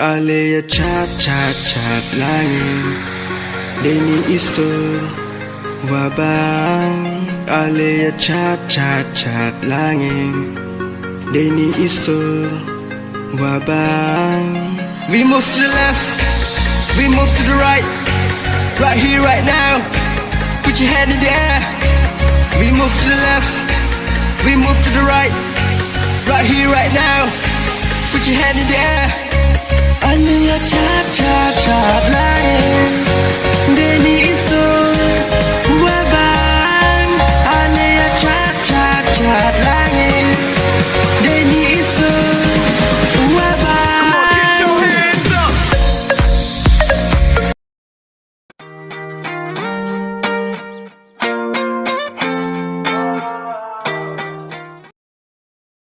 Alea cat langit Deni iso wabang Alea cat langit Deni iso wabang. We move to the left, we move to the right. Right here, right now. Put your hand in the air. We move to the left, we move to the right. Right here, right now. Put your hand in the air. Alea cat langit Deni